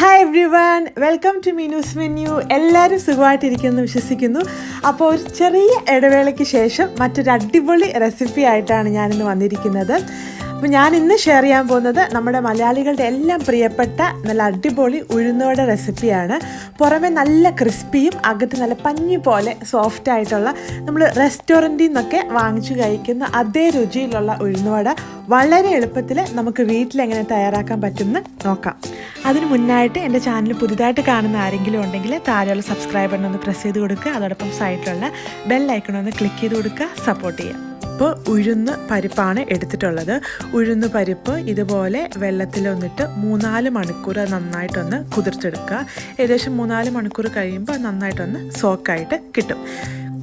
Hi everyone, welcome to Meenu's menu. എല്ലാവരും സുഖമായിട്ടിരിക്കുന്നു വിശ്വസിക്കുന്നു. അപ്പോൾ ഒരു ചെറിയ ഇടവേളയ്ക്ക് ശേഷം മറ്റൊരു അടിപൊളി റെസിപ്പി ആയിട്ടാണ് ഞാനിന്ന് വന്നിരിക്കുന്നത്. അപ്പോൾ ഞാൻ ഇന്ന് ഷെയർ ചെയ്യാൻ പോകുന്നത് നമ്മുടെ മലയാളികളുടെ എല്ലാം പ്രിയപ്പെട്ട നല്ല അടിപൊളി ഉഴുന്നുവട റെസിപ്പിയാണ്. പുറമെ നല്ല ക്രിസ്പിയും അകത്ത് നല്ല പഞ്ഞി പോലെ സോഫ്റ്റ് ആയിട്ടുള്ള നമ്മൾ റെസ്റ്റോറൻറ്റിൽ നിന്നൊക്കെ വാങ്ങിച്ചു കഴിക്കുന്ന അതേ രുചിയിലുള്ള ഉഴുന്നുവട വളരെ എളുപ്പത്തിൽ നമുക്ക് വീട്ടിലെങ്ങനെ തയ്യാറാക്കാൻ പറ്റുമെന്ന് നോക്കാം. അതിന് മുന്നായിട്ട് എൻ്റെ ചാനൽ പുതുതായിട്ട് കാണുന്ന ആരെങ്കിലും ഉണ്ടെങ്കിൽ താഴെയുള്ള സബ്സ്ക്രൈബ് ബട്ടൺ ഒന്ന് പ്രസ് ചെയ്ത് കൊടുക്കുക. അതോടൊപ്പം സൈഡിലുള്ള ബെൽ ഐക്കൺ ഒന്ന് ക്ലിക്ക് ചെയ്ത് കൊടുക്കുക, സപ്പോർട്ട് ചെയ്യുക. ഇപ്പോൾ ഉഴുന്ന് പരിപ്പാണ് എടുത്തിട്ടുള്ളത്. ഉഴുന്ന് പരിപ്പ് ഇതുപോലെ വെള്ളത്തിലൊന്നിട്ട് 3-4 മണിക്കൂർ നന്നായിട്ടൊന്ന് കുതിർത്തെടുക്കുക. ഏകദേശം 3-4 മണിക്കൂർ കഴിയുമ്പോൾ നന്നായിട്ടൊന്ന് സോക്കായിട്ട് കിട്ടും.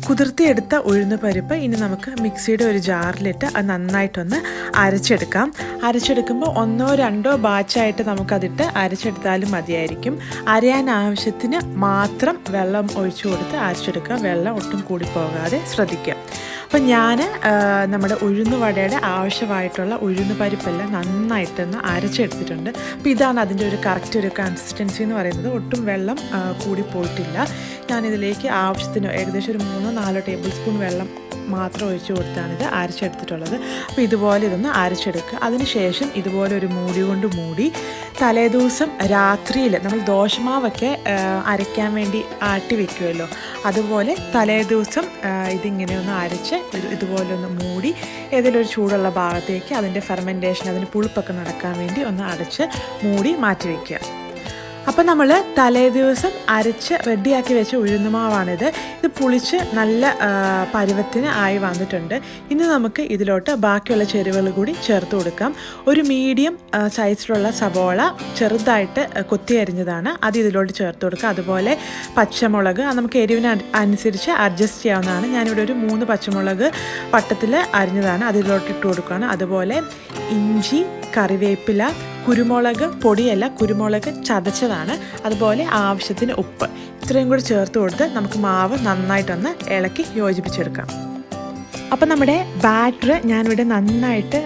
കുതിർത്തിയെടുത്ത ഉഴുന്ന് പരിപ്പ് ഇനി നമുക്ക് മിക്സിയുടെ ഒരു ജാറിലിട്ട് അത് നന്നായിട്ടൊന്ന് അരച്ചെടുക്കാം. അരച്ചെടുക്കുമ്പോൾ 1-2 ബാച്ചായിട്ട് നമുക്കതിട്ട് അരച്ചെടുത്താലും മതിയായിരിക്കും. അരയാൻ ആവശ്യത്തിന് മാത്രം വെള്ളം ഒഴിച്ചു കൊടുത്ത് അരച്ചെടുക്കുക. വെള്ളം ഒട്ടും കൂടിപ്പോകാതെ ശ്രദ്ധിക്കുക. അപ്പം ഞാൻ നമ്മുടെ ഉഴുന്ന് വടയുടെ ആവശ്യമായിട്ടുള്ള ഉഴുന്ന് പരിപ്പെല്ലാം നന്നായിട്ടൊന്ന് അരച്ചെടുത്തിട്ടുണ്ട്. അപ്പോൾ ഇതാണ് അതിൻ്റെ ഒരു കറക്റ്റ് ഒരു കൺസിസ്റ്റൻസി എന്ന് പറയുന്നത്. ഒട്ടും വെള്ളം കൂടി പോയിട്ടില്ല. ഞാനിതിലേക്ക് ആവശ്യത്തിന് ഏകദേശം ഒരു 3-4 ടേബിൾ സ്പൂൺ വെള്ളം മാത്രം ഒഴിച്ചു കൊടുത്താണ് ഇത് അരച്ചെടുത്തിട്ടുള്ളത്. അപ്പോൾ ഇതുപോലെ ഇതൊന്ന് അരച്ചെടുക്കുക. അതിനുശേഷം ഇതുപോലെ ഒരു മൂടി കൊണ്ട് മൂടി തലേദിവസം രാത്രിയിൽ നമ്മൾ ദോശമാവൊക്കെ അരയ്ക്കാൻ വേണ്ടി ആട്ടി വെക്കുമല്ലോ, അതുപോലെ തലേദിവസം ഇതിങ്ങനെ ഒന്ന് അരച്ച് ഇതുപോലെ ഒന്ന് മൂടി ഏതെങ്കിലും ഒരു ചൂടുള്ള ഭാഗത്തേക്ക് അതിൻ്റെ ഫെർമെൻറ്റേഷൻ, അതിൻ്റെ പുളിപ്പൊക്കെ നടക്കാൻ വേണ്ടി ഒന്ന് അടച്ച് മൂടി മാറ്റി വയ്ക്കുക. അപ്പം നമ്മൾ തലേദിവസം അരച്ച് റെഡിയാക്കി വെച്ച ഉഴുന്നുമാവാണിത്. ഇത് പുളിച്ച് നല്ല പരുവത്തിന് ആയി വന്നിട്ടുണ്ട്. ഇനി നമുക്ക് ഇതിലോട്ട് ബാക്കിയുള്ള ചേരുവകൾ കൂടി ചേർത്ത് കൊടുക്കാം. ഒരു മീഡിയം സൈസിലുള്ള സവോള ചെറുതായിട്ട് കൊത്തി അരിഞ്ഞതാണ്, അത് ഇതിലോട്ട് ചേർത്ത് കൊടുക്കുക. അതുപോലെ പച്ചമുളക് നമുക്ക് എരിവിന് അനുസരിച്ച് അഡ്ജസ്റ്റ് ചെയ്യാവുന്നതാണ്. ഞാനിവിടെ ഒരു 3 പച്ചമുളക് വട്ടത്തിൽ അരിഞ്ഞതാണ്, അതിലോട്ട് ഇട്ട് കൊടുക്കുകയാണ്. അതുപോലെ ഇഞ്ചി, കറിവേപ്പില, കുരുമുളക് പൊടിയല്ല, കുരുമുളക് ചതച്ചതാണ്, അതുപോലെ ആവശ്യത്തിന് ഉപ്പ്, ഇത്രയും കൂടി ചേർത്ത് കൊടുത്ത് നമുക്ക് മാവ് നന്നായിട്ടൊന്ന് ഇളക്കി യോജിപ്പിച്ചെടുക്കാം. അപ്പം നമ്മുടെ ബാറ്റർ ഞാനിവിടെ നന്നായിട്ട്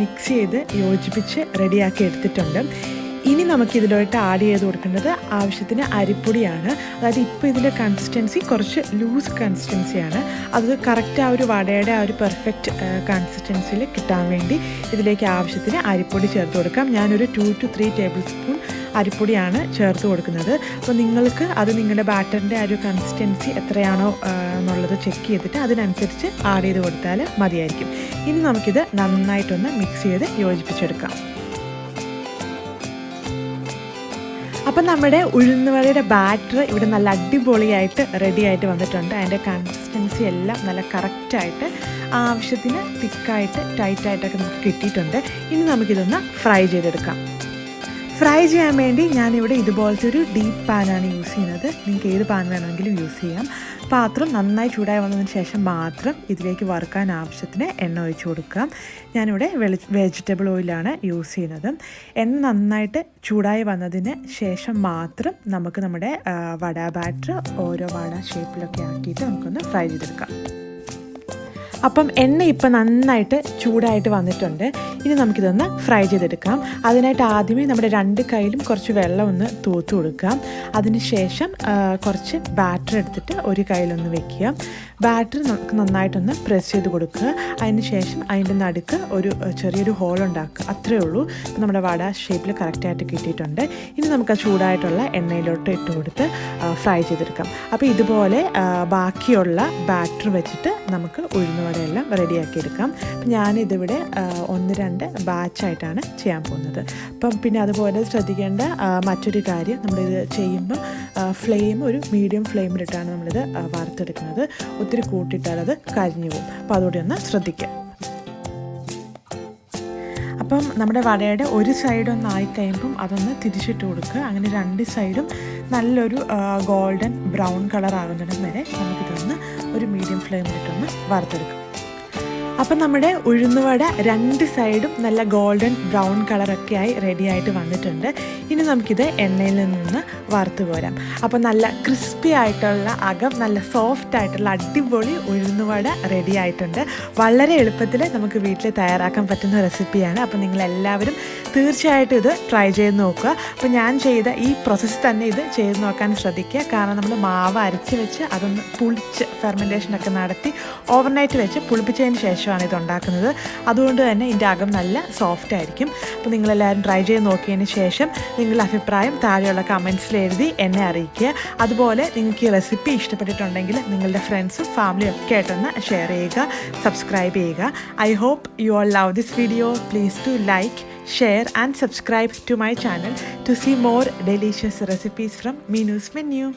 മിക്സ് ചെയ്ത് യോജിപ്പിച്ച് റെഡിയാക്കി എടുത്തിട്ടുണ്ട്. ഇനി നമുക്കിതിലോട്ട് ആഡ് ചെയ്ത് കൊടുക്കേണ്ടത് ആവശ്യത്തിന് അരിപ്പൊടിയാണ്. അതായത് ഇപ്പോൾ ഇതിൻ്റെ കൺസിസ്റ്റൻസി കുറച്ച് ലൂസ് കൺസിസ്റ്റൻസിയാണ്. അത് കറക്റ്റ് ആ ഒരു വടയുടെ ആ ഒരു പെർഫെക്റ്റ് കൺസിസ്റ്റൻസിയിൽ കിട്ടാൻ വേണ്ടി ഇതിലേക്ക് ആവശ്യത്തിന് അരിപ്പൊടി ചേർത്ത് കൊടുക്കാം. ഞാനൊരു 2-3 ടേബിൾ സ്പൂൺ അരിപ്പൊടിയാണ് ചേർത്ത് കൊടുക്കുന്നത്. അപ്പോൾ നിങ്ങൾക്ക് അത് നിങ്ങളുടെ ബാറ്ററിൻ്റെ ആ ഒരു കൺസിസ്റ്റൻസി എത്രയാണോ എന്നുള്ളത് ചെക്ക് ചെയ്തിട്ട് അതിനനുസരിച്ച് ആഡ് ചെയ്ത് കൊടുത്താൽ മതിയായിരിക്കും. ഇനി നമുക്കിത് നന്നായിട്ടൊന്ന് മിക്സ് ചെയ്ത് യോജിപ്പിച്ചെടുക്കാം. അപ്പം നമ്മുടെ ഉഴുന്നുവടയുടെ ബാറ്റർ ഇവിടെ നല്ല അടിപൊളിയായിട്ട് റെഡി ആയിട്ട് വന്നിട്ടുണ്ട്. അതിൻ്റെ കൺസിസ്റ്റൻസി എല്ലാം നല്ല കറക്റ്റായിട്ട് ആവശ്യത്തിന് തിക്കായിട്ട് ടൈറ്റായിട്ടൊക്കെ നമുക്ക് കിട്ടിയിട്ടുണ്ട്. ഇനി നമുക്കിതൊന്ന് ഫ്രൈ ചെയ്തെടുക്കാം. ഫ്രൈ ചെയ്യാൻ വേണ്ടി ഞാനിവിടെ ഇതുപോലത്തെ ഒരു ഡീപ്പ് പാനാണ് യൂസ് ചെയ്യുന്നത്. നിങ്ങൾക്ക് ഏത് പാൻ വേണമെങ്കിലും യൂസ് ചെയ്യാം. പാത്രം നന്നായി ചൂടായി വന്നതിന് ശേഷം മാത്രം ഇതിലേക്ക് വറുക്കാൻ ആവശ്യത്തിന് എണ്ണ ഒഴിച്ച് കൊടുക്കാം. ഞാനിവിടെ വെജിറ്റബിൾ ഓയിലാണ് യൂസ് ചെയ്യുന്നത്. എണ്ണ നന്നായിട്ട് ചൂടായി വന്നതിന് ശേഷം മാത്രം നമുക്ക് നമ്മുടെ വട ബാറ്റർ ഓരോ വട ഷേപ്പിലൊക്കെ ആക്കിയിട്ട് നമുക്കൊന്ന് ഫ്രൈ ചെയ്തെടുക്കാം. അപ്പം എണ്ണ ഇപ്പം നന്നായിട്ട് ചൂടായിട്ട് വന്നിട്ടുണ്ട്. ഇനി നമുക്കിതൊന്ന് ഫ്രൈ ചെയ്തെടുക്കാം. അതിനായിട്ട് ആദ്യമേ നമ്മുടെ 2 കൈയിലും കുറച്ച് വെള്ളം ഒന്ന് തൂത്ത് കൊടുക്കാം. അതിനുശേഷം കുറച്ച് ബാറ്റർ എടുത്തിട്ട് ഒരു കൈയിലൊന്ന് വെക്കുക. ബാറ്റർ നമുക്ക് നന്നായിട്ടൊന്ന് പ്രസ് ചെയ്ത് കൊടുക്കുക. അതിന് ശേഷം അതിൻ്റെ നടുക്ക് ഒരു ചെറിയൊരു ഹോൾ ഉണ്ടാക്കുക. അത്രയേ ഉള്ളൂ. നമ്മുടെ വട ഷേപ്പിൽ കറക്റ്റായിട്ട് കിട്ടിയിട്ടുണ്ട്. ഇനി നമുക്ക് ആ ചൂടായിട്ടുള്ള എണ്ണയിലോട്ട് ഇട്ട് കൊടുത്ത് ഫ്രൈ ചെയ്തെടുക്കാം. അപ്പോൾ ഇതുപോലെ ബാക്കിയുള്ള ബാറ്റർ വെച്ചിട്ട് നമുക്ക് ഉഴുന്നുവടയെല്ലാം റെഡിയാക്കിയെടുക്കാം. അപ്പം ഞാനിതിവിടെ 1-2 ബാച്ചായിട്ടാണ് ചെയ്യാൻ പോകുന്നത്. അപ്പം പിന്നെ അതുപോലെ ശ്രദ്ധിക്കേണ്ട മറ്റൊരു കാര്യം, നമ്മളിത് ചെയ്യുമ്പോൾ ഫ്ലെയിം ഒരു മീഡിയം ഫ്ലെയിമിലിട്ടാണ് നമ്മളിത് വറുത്തെടുക്കുന്നത്. ഒത്തിരി കൂട്ടിയിട്ടാൽ അത് കരിഞ്ഞു പോകും. അപ്പോൾ അതുകൂടി ഒന്ന് ശ്രദ്ധിക്കുക. അപ്പം നമ്മുടെ വടയുടെ ഒരു സൈഡ് ഒന്ന് ആയിക്കഴിയുമ്പം അതൊന്ന് തിരിച്ചിട്ട് കൊടുക്കുക. അങ്ങനെ 2 സൈഡും നല്ലൊരു ഗോൾഡൻ ബ്രൗൺ കളർ ആകുന്നിടം വരെ നമുക്കിതൊന്ന് ഒരു മീഡിയം ഫ്ലെയിമിലിട്ടൊന്ന് വറുത്തെടുക്കാം. അപ്പം നമ്മുടെ ഉഴുന്നുവട രണ്ട് സൈഡും നല്ല ഗോൾഡൻ ബ്രൗൺ കളറൊക്കെ ആയി റെഡി ആയിട്ട് വന്നിട്ടുണ്ട്. ഇനി നമുക്കിത് എണ്ണയിൽ നിന്ന് വറുത്ത് കോരാം. അപ്പോൾ നല്ല ക്രിസ്പി ആയിട്ടുള്ള അകം, നല്ല സോഫ്റ്റ് ആയിട്ടുള്ള അടിപൊളി ഉഴുന്നുവട റെഡി ആയിട്ടുണ്ട്. വളരെ എളുപ്പത്തിൽ നമുക്ക് വീട്ടിൽ തയ്യാറാക്കാൻ പറ്റുന്ന റെസിപ്പിയാണ്. അപ്പോൾ നിങ്ങളെല്ലാവരും തീർച്ചയായിട്ടും ഇത് ട്രൈ ചെയ്ത് നോക്കുക. അപ്പോൾ ഞാൻ ചെയ്ത ഈ പ്രോസസ്സ് തന്നെ ഇത് ചെയ്ത് നോക്കാൻ ശ്രദ്ധിക്കുക. കാരണം നമ്മൾ മാവ് അരച്ച് വെച്ച് അതൊന്ന് പുളിച്ച് ഫെർമെൻറ്റേഷനൊക്കെ നടത്തി ഓവർനൈറ്റ് വെച്ച് പുളിപ്പിച്ചതിന് ശേഷമാണ് ഇത് ഉണ്ടാക്കുന്നത്. അതുകൊണ്ട് തന്നെ ഇതിൻ്റെ അകം നല്ല സോഫ്റ്റ് ആയിരിക്കും. അപ്പോൾ നിങ്ങളെല്ലാവരും ട്രൈ ചെയ്ത് നോക്കിയതിന് ശേഷം നിങ്ങളുടെ അഭിപ്രായം താഴെയുള്ള കമൻറ്റ്സിൽ എഴുതി എന്നെ അറിയിക്കുക. അതുപോലെ നിങ്ങൾക്ക് ഈ റെസിപ്പി ഇഷ്ടപ്പെട്ടിട്ടുണ്ടെങ്കിൽ നിങ്ങളുടെ ഫ്രണ്ട്സും ഫാമിലിയും ഒക്കെ ആയിട്ടൊന്ന് ഷെയർ ചെയ്യുക, സബ്സ്ക്രൈബ് ചെയ്യുക. I hope you all love this video. Please to like, share and subscribe to my channel to see more delicious recipes from Meenu's menu.